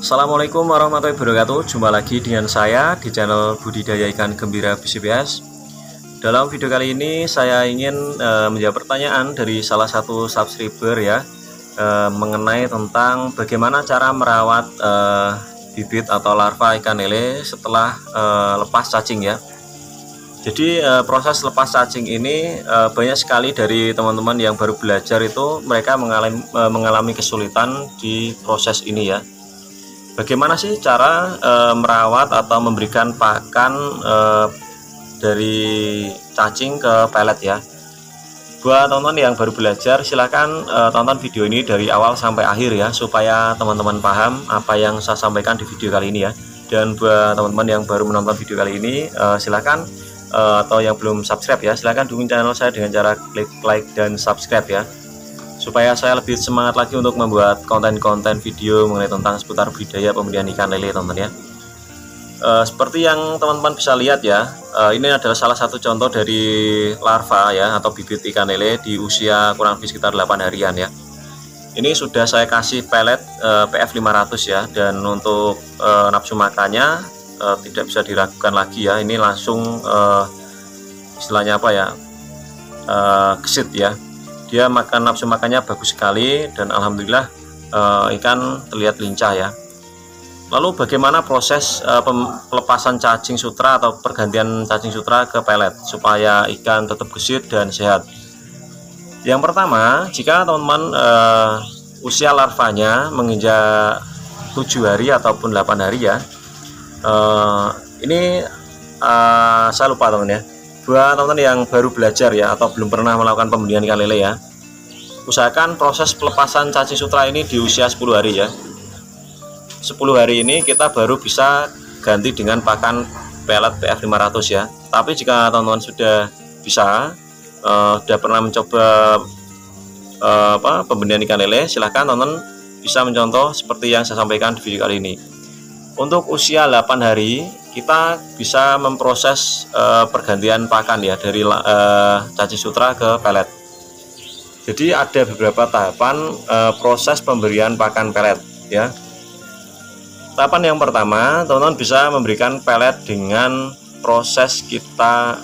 Assalamualaikum warahmatullahi wabarakatuh. Jumpa lagi dengan saya di channel Budidaya Ikan Gembira BCBS. Dalam video kali ini saya ingin menjawab pertanyaan dari salah satu subscriber ya, mengenai tentang bagaimana cara merawat bibit atau larva ikan lele setelah lepas cacing ya. Jadi proses lepas cacing ini banyak sekali dari teman-teman yang baru belajar itu mereka mengalami kesulitan di proses ini ya. Bagaimana sih cara merawat atau memberikan pakan dari cacing ke pelet ya? Buat teman-teman yang baru belajar, silahkan tonton video ini dari awal sampai akhir ya, supaya teman-teman paham apa yang saya sampaikan di video kali ini ya. Dan buat teman-teman yang baru menonton video kali ini, silahkan atau yang belum subscribe ya, silahkan dukung channel saya dengan cara klik like dan subscribe ya, supaya saya lebih semangat lagi untuk membuat konten-konten video mengenai tentang seputar budidaya pembudidayaan ikan lele teman-teman ya. Seperti yang teman-teman bisa lihat ya, ini adalah salah satu contoh dari larva ya atau bibit ikan lele di usia kurang lebih sekitar 8 harian ya. Ini sudah saya kasih pelet PF 500 ya, dan untuk nafsu makannya tidak bisa diragukan lagi ya. Ini langsung istilahnya apa ya, gesit ya. Dia makan, nafsu makannya bagus sekali, dan alhamdulillah ikan terlihat lincah ya. Lalu bagaimana proses pelepasan cacing sutra atau pergantian cacing sutra ke pelet supaya ikan tetap gesit dan sehat? Yang pertama, jika teman-teman usia larvanya menginjak 7 hari ataupun 8 hari ya, ini saya lupa teman ya. Buat teman-teman yang baru belajar ya atau belum pernah melakukan pembudidayaan ikan lele ya, usahakan proses pelepasan cacing sutra ini di usia 10 hari ya. 10 hari ini kita baru bisa ganti dengan pakan pelet PF 500 ya. Tapi jika teman-teman sudah bisa, sudah pernah mencoba pembudidayaan ikan lele, silahkan teman-teman bisa mencontoh seperti yang saya sampaikan di video kali ini. Untuk usia 8 hari kita bisa memproses pergantian pakan ya dari cacing sutra ke pelet. Jadi ada beberapa tahapan proses pemberian pakan pelet ya. Tahapan yang pertama, teman-teman bisa memberikan pelet dengan proses kita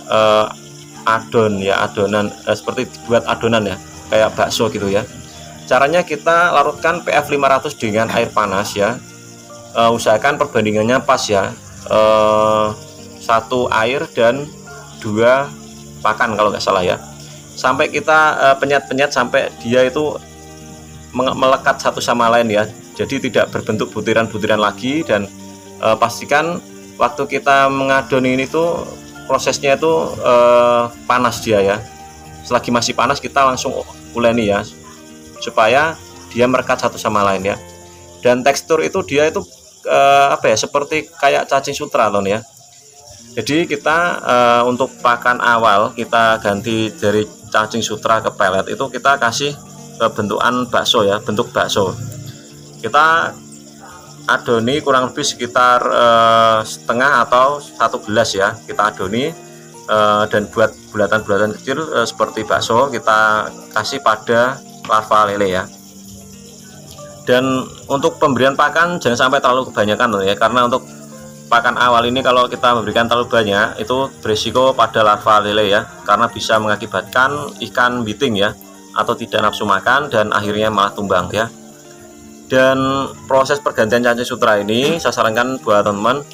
adonan seperti buat adonan ya, kayak bakso gitu ya. Caranya kita larutkan PF 500 dengan air panas ya. Usahakan perbandingannya pas ya, 1 air dan 2 pakan kalau nggak salah ya, sampai kita penyet-penyet sampai dia itu melekat satu sama lain ya, jadi tidak berbentuk butiran-butiran lagi. Dan pastikan waktu kita mengadon ini tuh prosesnya itu panas dia ya. Selagi masih panas kita langsung uleni ya, supaya dia merekat satu sama lain ya. Dan tekstur itu dia itu seperti kayak cacing sutra ton ya. Jadi kita untuk pakan awal kita ganti dari cacing sutra ke pelet itu kita kasih bentukan bakso ya, bentuk bakso. Kita adoni kurang lebih sekitar setengah atau 1 gelas ya, kita adoni dan buat bulatan-bulatan kecil seperti bakso kita kasih pada larva lele ya. Dan untuk pemberian pakan jangan sampai terlalu kebanyakan ya, karena untuk pakan awal ini kalau kita memberikan terlalu banyak itu berisiko pada larva lele ya, karena bisa mengakibatkan ikan biting ya, atau tidak nafsu makan dan akhirnya malah tumbang ya. Dan proses pergantian cacing sutra ini saya sarankan buat teman-teman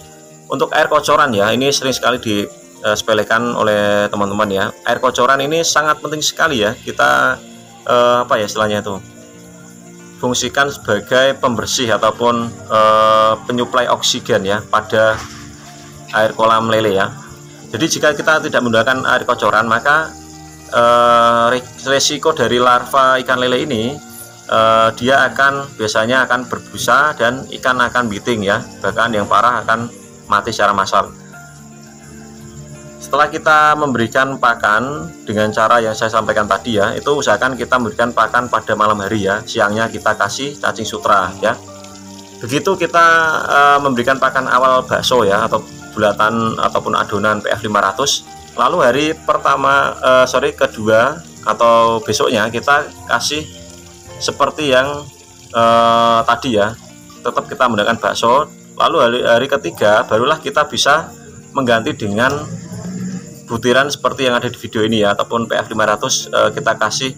untuk air kocoran ya, ini sering sekali disepelekan oleh teman-teman ya. Air kocoran ini sangat penting sekali ya, kita istilahnya itu fungsikan sebagai pembersih ataupun penyuplai oksigen ya pada air kolam lele ya. Jadi jika kita tidak menggunakan air kocoran, maka resiko dari larva ikan lele ini dia biasanya akan berbusa dan ikan akan biting ya, bahkan yang parah akan mati secara massal. Setelah kita memberikan pakan dengan cara yang saya sampaikan tadi ya, itu usahakan kita memberikan pakan pada malam hari ya, siangnya kita kasih cacing sutra ya. Begitu kita memberikan pakan awal bakso ya, atau bulatan ataupun adonan PF 500, lalu hari kedua atau besoknya kita kasih seperti yang tadi ya, tetap kita menggunakan bakso. Lalu hari ketiga barulah kita bisa mengganti dengan butiran seperti yang ada di video ini ya, ataupun PF 500 kita kasih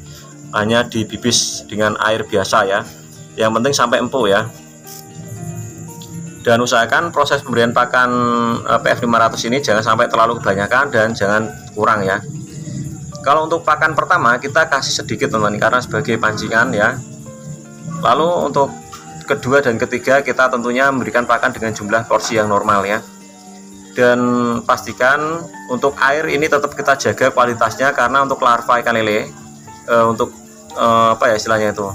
hanya dibibis dengan air biasa ya, yang penting sampai empuk ya. Dan usahakan proses pemberian pakan PF 500 ini jangan sampai terlalu kebanyakan dan jangan kurang ya. Kalau untuk pakan pertama kita kasih sedikit teman-teman, karena sebagai pancingan ya. Lalu untuk kedua dan ketiga kita tentunya memberikan pakan dengan jumlah porsi yang normal ya. Dan pastikan untuk air ini tetap kita jaga kualitasnya, karena untuk larva ikan lele untuk apa ya istilahnya itu,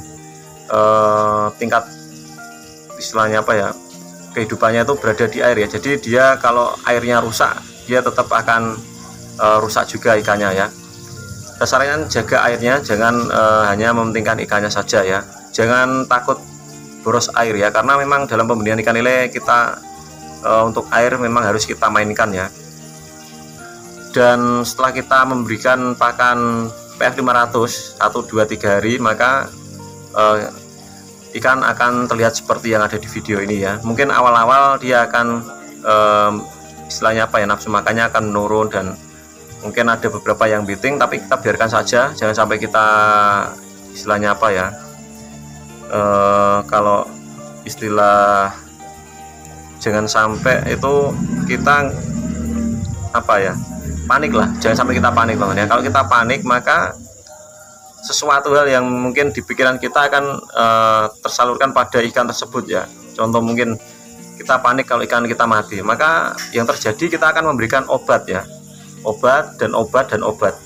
tingkat istilahnya apa ya, kehidupannya itu berada di air ya. Jadi dia kalau airnya rusak, dia tetap akan rusak juga ikannya ya. Dasarnya jaga airnya, jangan hanya mementingkan ikannya saja ya. Jangan takut boros air ya, karena memang dalam pemberian ikan lele kita untuk air memang harus kita mainkan ya. Dan setelah kita memberikan pakan PF 500 1, 2, 3 hari, maka ikan akan terlihat seperti yang ada di video ini ya. Mungkin awal-awal dia akan istilahnya apa ya, nafsu makannya akan menurun dan mungkin ada beberapa yang biting, tapi kita biarkan saja, jangan sampai kita istilahnya apa ya, kalau istilah jangan sampai itu kita apa ya, panik lah, jangan sampai kita panik teman ya. Kalau kita panik maka sesuatu hal yang mungkin di pikiran kita akan tersalurkan pada ikan tersebut ya. Contoh mungkin kita panik kalau ikan kita mati, maka yang terjadi kita akan memberikan obat ya, obat dan obat dan obat.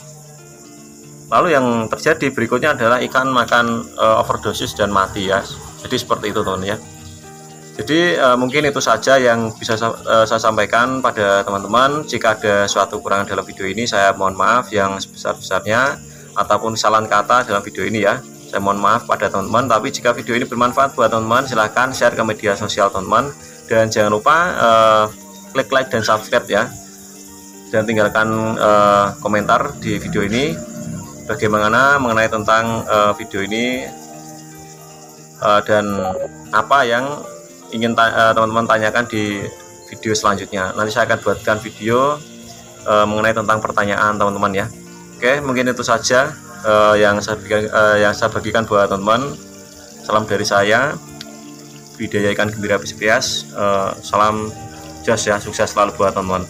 Lalu yang terjadi berikutnya adalah ikan makan overdosis dan mati ya. Jadi seperti itu teman ya. Jadi mungkin itu saja yang bisa saya sampaikan pada teman-teman. Jika ada suatu kekurangan dalam video ini, saya mohon maaf yang sebesar-besarnya, ataupun kesalahan kata dalam video ini ya, saya mohon maaf pada teman-teman. Tapi jika video ini bermanfaat buat teman-teman, silahkan share ke media sosial teman-teman, dan jangan lupa klik like dan subscribe ya, dan tinggalkan komentar di video ini bagaimana mengenai tentang video ini dan apa yang ingin teman-teman tanyakan di video selanjutnya. Nanti saya akan buatkan video mengenai tentang pertanyaan teman-teman ya. Oke, mungkin itu saja yang saya bagikan buat teman-teman. Salam dari saya, Widaya Ikan Gembira Pias. Salam jas ya, sukses selalu buat teman-teman.